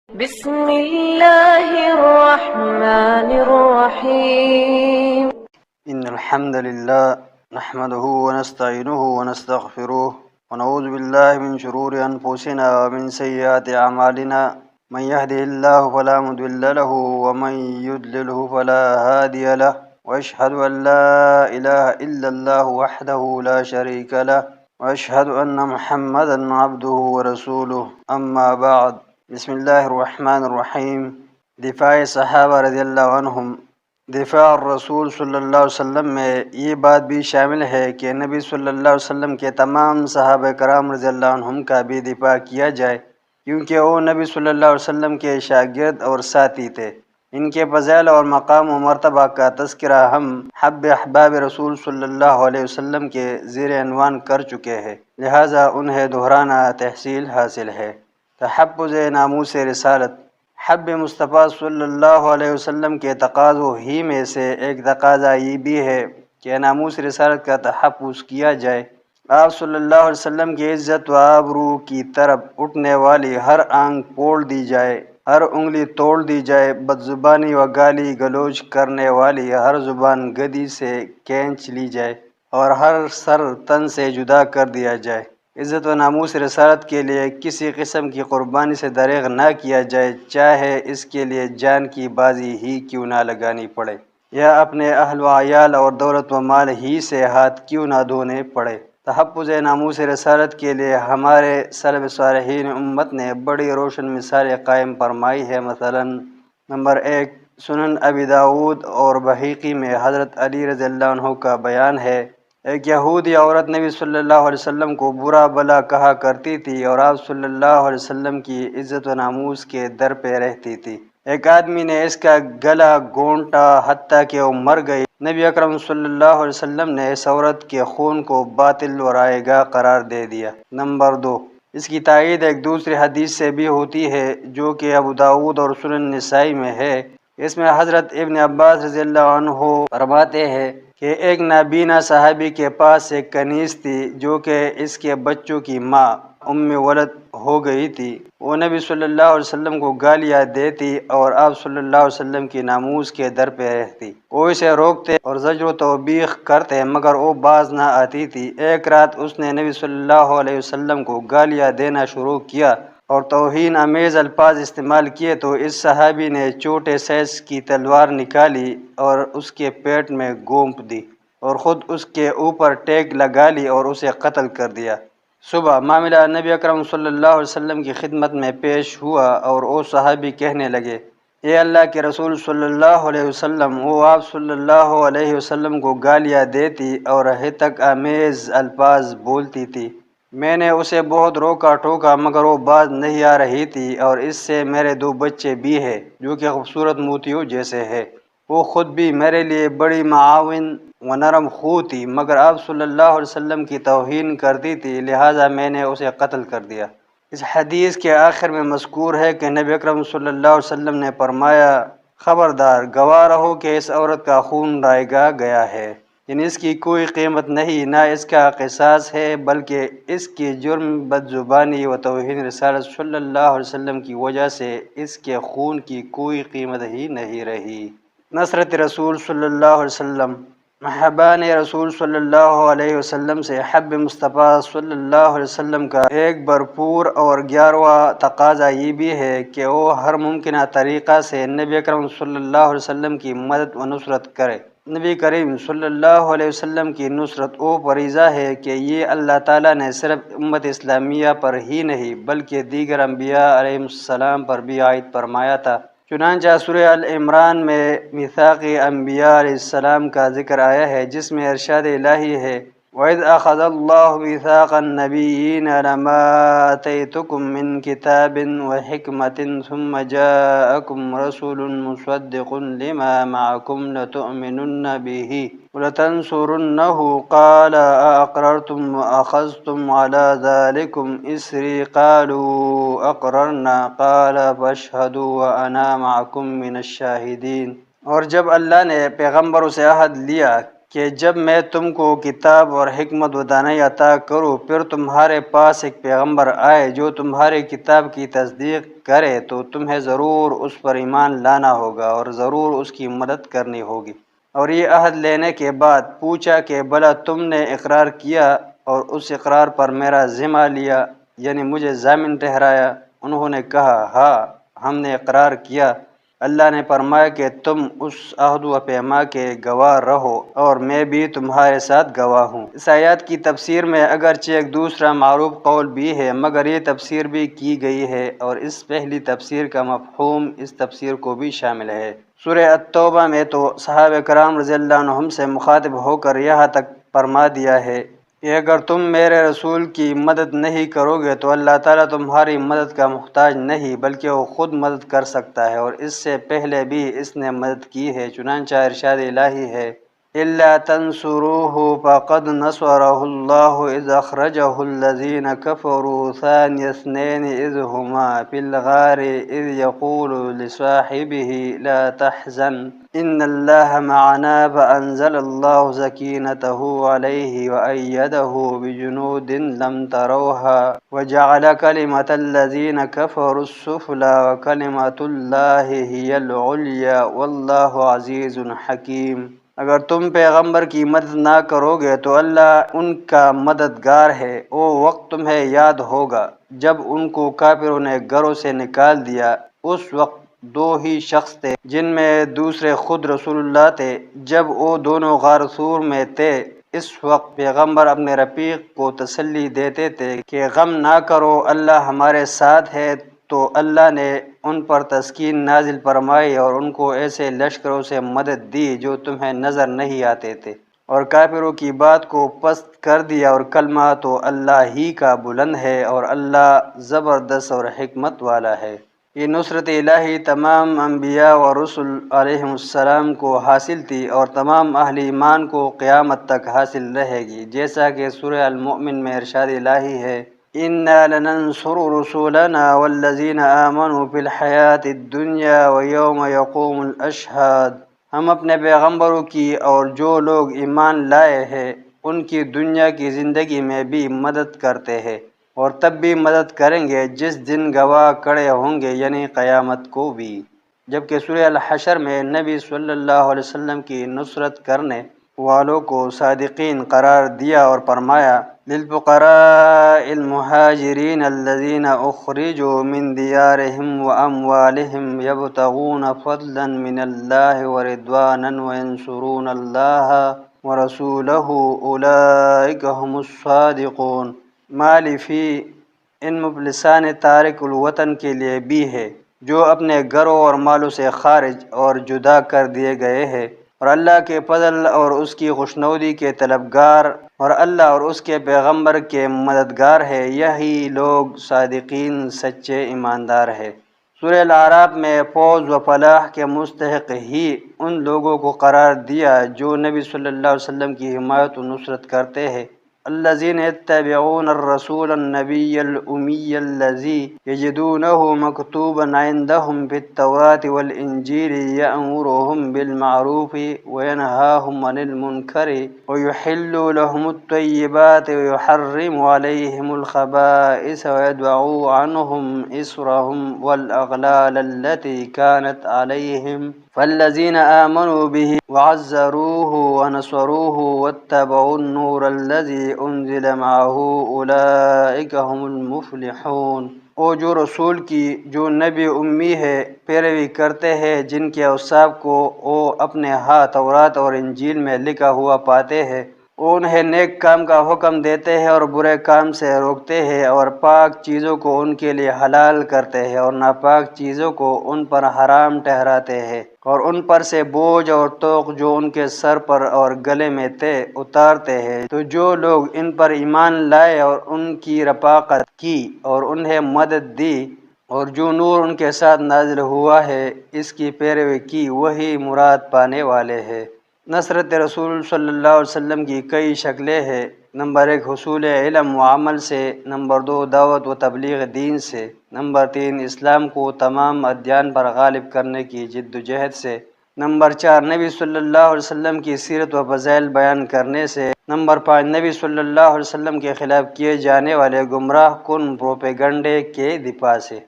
بسم الله الرحمن الرحيم. إن الحمد لله نحمده ونستعينه ونستغفره ونعوذ بالله من شرور أنفسنا ومن سيئات أعمالنا. من يهده الله فلا مضل له ومن يضلله فلا هادي له، وأشهد أن لا إله إلا الله وحده لا شريك له، وأشهد أن محمدا عبده ورسوله. أما بعد، بسم الله الرحمن الرحیم. دفاع صحابہ رضی اللہ عنہم. دفاع رسول صلی اللہ علیہ وسلم میں یہ بات بھی شامل ہے کہ نبی صلی اللہ علیہ وسلم کے تمام صحابہ کرام رضی اللہ عنہم کا بھی دفاع کیا جائے، کیونکہ وہ نبی صلی اللہ علیہ وسلم کے شاگرد اور ساتھی تھے. ان کے فضائل اور مقام و مرتبہ کا تذکرہ ہم حب احباب رسول صلی اللہ علیہ وسلم کے زیر عنوان کر چکے ہیں، لہٰذا انہیں دہرانا تحصیل حاصل ہے. تحفظ ناموس رسالت. حب مصطفیٰ صلی اللہ علیہ وسلم کے تقاضوں ہی میں سے ایک تقاضا یہ بھی ہے کہ ناموس رسالت کا تحفظ کیا جائے. آپ صلی اللہ علیہ وسلم کی عزت و آبرو کی طرف اٹھنے والی ہر آنکھ پھوڑ دی جائے، ہر انگلی توڑ دی جائے، بد زبانی و گالی گلوچ کرنے والی ہر زبان گدی سے کھینچ لی جائے اور ہر سر تن سے جدا کر دیا جائے. عزت و ناموس رسالت کے لیے کسی قسم کی قربانی سے دریغ نہ کیا جائے، چاہے اس کے لیے جان کی بازی ہی کیوں نہ لگانی پڑے یا اپنے اہل و عیال اور دولت و مال ہی سے ہاتھ کیوں نہ دھونے پڑے. تحفظ ناموس رسالت کے لیے ہمارے سلف صالحین امت نے بڑی روشن مثالیں قائم فرمائی ہے. مثلا نمبر 1، سنن ابی داود اور بحیقی میں حضرت علی رضی اللہ عنہ کا بیان ہے. ایک یہودی عورت نبی صلی اللہ علیہ وسلم کو برا بلا کہا کرتی تھی اور آپ صلی اللہ علیہ وسلم کی عزت و ناموس کے در پہ رہتی تھی. ایک آدمی نے اس کا گلا گھونٹا حتیٰ کہ وہ مر گئی. نبی اکرم صلی اللہ علیہ وسلم نے اس عورت کے خون کو باطل و رائے گاہ قرار دے دیا. نمبر 2، اس کی تائید ایک دوسری حدیث سے بھی ہوتی ہے جو کہ ابو داود اور سنن نسائی میں ہے. اس میں حضرت ابن عباس رضی اللہ عنہ فرماتے ہیں کہ ایک نابینا صحابی کے پاس ایک کنیز تھی جو کہ اس کے بچوں کی ماں ام ولد ہو گئی تھی. وہ نبی صلی اللہ علیہ وسلم کو گالیاں دیتی اور آپ صلی اللہ علیہ وسلم کی ناموس کے در پہ رہتی. وہ اسے روکتے اور زجر و توبیخ کرتے مگر وہ باز نہ آتی تھی. ایک رات اس نے نبی صلی اللہ علیہ وسلم کو گالیاں دینا شروع کیا اور توہین آمیز الفاظ استعمال کیے تو اس صحابی نے چھوٹے سائز کی تلوار نکالی اور اس کے پیٹ میں گھونپ دی اور خود اس کے اوپر ٹیک لگا لی اور اسے قتل کر دیا. صبح معاملہ نبی اکرم صلی اللہ علیہ وسلم کی خدمت میں پیش ہوا اور وہ صحابی کہنے لگے، اے اللہ کے رسول صلی اللہ علیہ وسلم، وہ آپ صلی اللہ علیہ وسلم کو گالیاں دیتی اور ہتک آمیز الفاظ بولتی تھی. میں نے اسے بہت روکا ٹوکا مگر وہ باز نہیں آ رہی تھی اور اس سے میرے 2 بچے بھی ہیں جو کہ خوبصورت موتیوں جیسے ہیں. وہ خود بھی میرے لیے بڑی معاون و نرم خو تھی مگر آپ صلی اللہ علیہ وسلم کی توہین کرتی تھی، لہٰذا میں نے اسے قتل کر دیا. اس حدیث کے آخر میں مذکور ہے کہ نبی اکرم صلی اللہ علیہ وسلم نے فرمایا، خبردار، گواہ رہو کہ اس عورت کا خون رائے گا گیا ہے، یعنی اس کی کوئی قیمت نہیں، نہ اس کا قصاص ہے، بلکہ اس کی جرم بد زبانی و توہین رسالت صلی اللہ علیہ وسلم کی وجہ سے اس کے خون کی کوئی قیمت ہی نہیں رہی. نصرت رسول صلی اللہ علیہ وسلم. محبان رسول صلی اللہ علیہ وسلم سے حب مصطفیٰ صلی اللہ علیہ وسلم کا ایک بھرپور اور 11واں تقاضا یہ بھی ہے کہ وہ ہر ممکنہ طریقہ سے نبی اکرم صلی اللہ علیہ وسلم کی مدد و نصرت کرے. نبی کریم صلی اللہ علیہ وسلم کی نصرت وہ فریضہ ہے کہ یہ اللہ تعالیٰ نے صرف امت اسلامیہ پر ہی نہیں بلکہ دیگر انبیاء علیہ السلام پر بھی عائد فرمایا تھا. چنانچہ سورہ ال-عمران میں میثاق انبیاء علیہ السلام کا ذکر آیا ہے جس میں ارشاد الہی ہے، وَإِذْ أَخَذَ اللَّهُ مِيثَاقَ النَّبِيِّينَ لَمَا آتَيْتُكُم مِّن كِتَابٍ وَحِكْمَةٍ ثُمَّ جَاءَكُمْ رَسُولٌ مُّصَدِّقٌ لِّمَا مَعَكُمْ لَتُؤْمِنُنَّ بِهِ وَلَتَنصُرُنَّهُ قَالَ أَأَقْرَرْتُمْ وَأَخَذْتُمْ عَلَىٰ ذَٰلِكُمْ إِصْرِي قَالُوا أَقْرَرْنَا قَالَ فَاشْهَدُوا وَأَنَا مَعَكُمْ مِنَ الشَّاهِدِينَ. اور جب اللہ نے پیغمبروں سے عہد لیا کہ جب میں تم کو کتاب اور حکمت و دانائی عطا کروں، پھر تمہارے پاس ایک پیغمبر آئے جو تمہاری کتاب کی تصدیق کرے، تو تمہیں ضرور اس پر ایمان لانا ہوگا اور ضرور اس کی مدد کرنی ہوگی۔ اور یہ عہد لینے کے بعد پوچھا کہ بھلا تم نے اقرار کیا اور اس اقرار پر میرا ذمہ لیا، یعنی مجھے ضامن ٹھہرایا؟ انہوں نے کہا ہاں، ہم نے اقرار کیا۔ اللہ نے فرمایا کہ تم اس عہد و پیما کے گواہ رہو اور میں بھی تمہارے ساتھ گواہ ہوں۔ اس آیات کی تفسیر میں اگرچہ ایک دوسرا معروف قول بھی ہے، مگر یہ تفسیر بھی کی گئی ہے اور اس پہلی تفسیر کا مفہوم اس تفسیر کو بھی شامل ہے۔ سورہ التوبہ میں تو صحابہ کرام رضی اللہ عنہم سے مخاطب ہو کر یہاں تک فرما دیا ہے کہ اگر تم میرے رسول کی مدد نہیں کرو گے تو اللہ تعالیٰ تمہاری مدد کا محتاج نہیں، بلکہ وہ خود مدد کر سکتا ہے، اور اس سے پہلے بھی اس نے مدد کی ہے۔ چنانچہ ارشاد الہی ہے إِلَّا تَنْصُرُوهُ فَقَدْ نَصَرَهُ اللَّهُ إِذْ أَخْرَجَهُ الَّذِينَ كَفَرُوا ثَانِيَ اثْنَيْنِ إِذْ هُمَا فِي الْغَارِ إِذْ يَقُولُ لِصَاحِبِهِ لَا تَحْزَنْ إِنَّ اللَّهَ مَعَنَا فَأَنزَلَ اللَّهُ سَكِينَتَهُ عَلَيْهِ وَأَيَّدَهُ بِجُنُودٍ لَّمْ تَرَوْهَا وَجَعَلَ كَلِمَةَ الَّذِينَ كَفَرُوا السُّفْلَىٰ وَكَلِمَةُ اللَّهِ هِيَ الْعُلْيَا وَاللَّهُ عَزِيزٌ حَكِيمٌ۔ اگر تم پیغمبر کی مدد نہ کرو گے تو اللہ ان کا مددگار ہے۔ وہ وقت تمہیں یاد ہوگا جب ان کو کافروں نے گھروں سے نکال دیا، اس وقت دو ہی شخص تھے جن میں دوسرے خود رسول اللہ تھے، جب وہ دونوں غار ثور میں تھے۔ اس وقت پیغمبر اپنے رفیق کو تسلی دیتے تھے کہ غم نہ کرو، اللہ ہمارے ساتھ ہے، تو اللہ نے ان پر تسکین نازل فرمائی اور ان کو ایسے لشکروں سے مدد دی جو تمہیں نظر نہیں آتے تھے، اور کافروں کی بات کو پست کر دیا، اور کلمہ تو اللہ ہی کا بلند ہے اور اللہ زبردست اور حکمت والا ہے۔ یہ نصرت الہی تمام انبیاء و رسل علیہم السلام کو حاصل تھی اور تمام اہل ایمان کو قیامت تک حاصل رہے گی، جیسا کہ سورہ المؤمن میں ارشاد الہی ہے إِنَّا لَنَنصُرُ رُسُلَنَا وَالَّذِينَ آمَنُوا فِي الْحَيَاةِ الدُّنْيَا وَيَوْمَ يَقُومُ الْأَشْهَادُ۔ ہم اپنے پیغمبروں کی اور جو لوگ ایمان لائے ہیں ان کی دنیا کی زندگی میں بھی مدد کرتے ہیں، اور تب بھی مدد کریں گے جس دن گواہ کھڑے ہوں گے، یعنی قیامت کو بھی۔ جبکہ سورہ الحشر میں نبی صلی اللہ علیہ وسلم کی نصرت کرنے والوں کو صادقین قرار دیا اور فرمایا للفقراء المہاجرین الذین اخرجوا من دیارہم واموالہم یبتغون فضلا من اللہ ورضوانا وینصرون اللہ ورسولہ اولئک هم الصادقون۔ مال فی ان مفلسان تارک الوطن کے لیے بھی ہے جو اپنے گھروں اور مالوں سے خارج اور جدا کر دیے گئے ہیں، اور اللہ کے فضل اور اس کی خوشنودی کے طلبگار، اور اللہ اور اس کے پیغمبر کے مددگار ہے، یہی لوگ صادقین سچے ایماندار ہیں۔ سورہ الاعراف میں فوز و فلاح کے مستحق ہی ان لوگوں کو قرار دیا جو نبی صلی اللہ علیہ وسلم کی حمایت و نصرت کرتے ہیں۔ الذين يتبعون الرسول النبي الأمي الذي يجدونه مكتوبا عندهم في التوراة والإنجيل يأمرهم بالمعروف وينهاهم عن المنكر ويحل لهم الطيبات ويحرم عليهم الخبائث ويدفع عنهم إصرهم والأغلال التي كانت عليهم فالذين آمنوا به وعزروه ونصروه واتبعوا النور الذي انزل معه اولئک هم المفلحون۔ وہ جو رسول کی جو نبی امی ہے پیروی کرتے ہیں، جن کے اوصاف کو وہ اپنے ہاں تورات اور انجیل میں لکھا ہوا پاتے ہیں، وہ انہیں نیک کام کا حکم دیتے ہیں اور برے کام سے روکتے ہیں، اور پاک چیزوں کو ان کے لیے حلال کرتے ہیں اور ناپاک چیزوں کو ان پر حرام ٹھہراتے ہیں، اور ان پر سے بوجھ اور طوق جو ان کے سر پر اور گلے میں تھے اتارتے ہیں۔ تو جو لوگ ان پر ایمان لائے اور ان کی رفاقت کی اور انہیں مدد دی، اور جو نور ان کے ساتھ نازل ہوا ہے اس کی پیروی کی، وہی مراد پانے والے ہیں۔ نصرت رسول صلی اللہ علیہ وسلم کی کئی شکلیں ہیں۔ نمبر 1 حصول علم و عمل سے، نمبر 2 دعوت و تبلیغ دین سے، نمبر 3 اسلام کو تمام ادیان پر غالب کرنے کی جد و جہد سے، نمبر 4 نبی صلی اللہ علیہ وسلم کی سیرت و فضائل بیان کرنے سے۔ نمبر 5 نبی صلی اللہ علیہ وسلم کے خلاف کیے جانے والے گمراہ کن پروپیگنڈے کے دفاع سے۔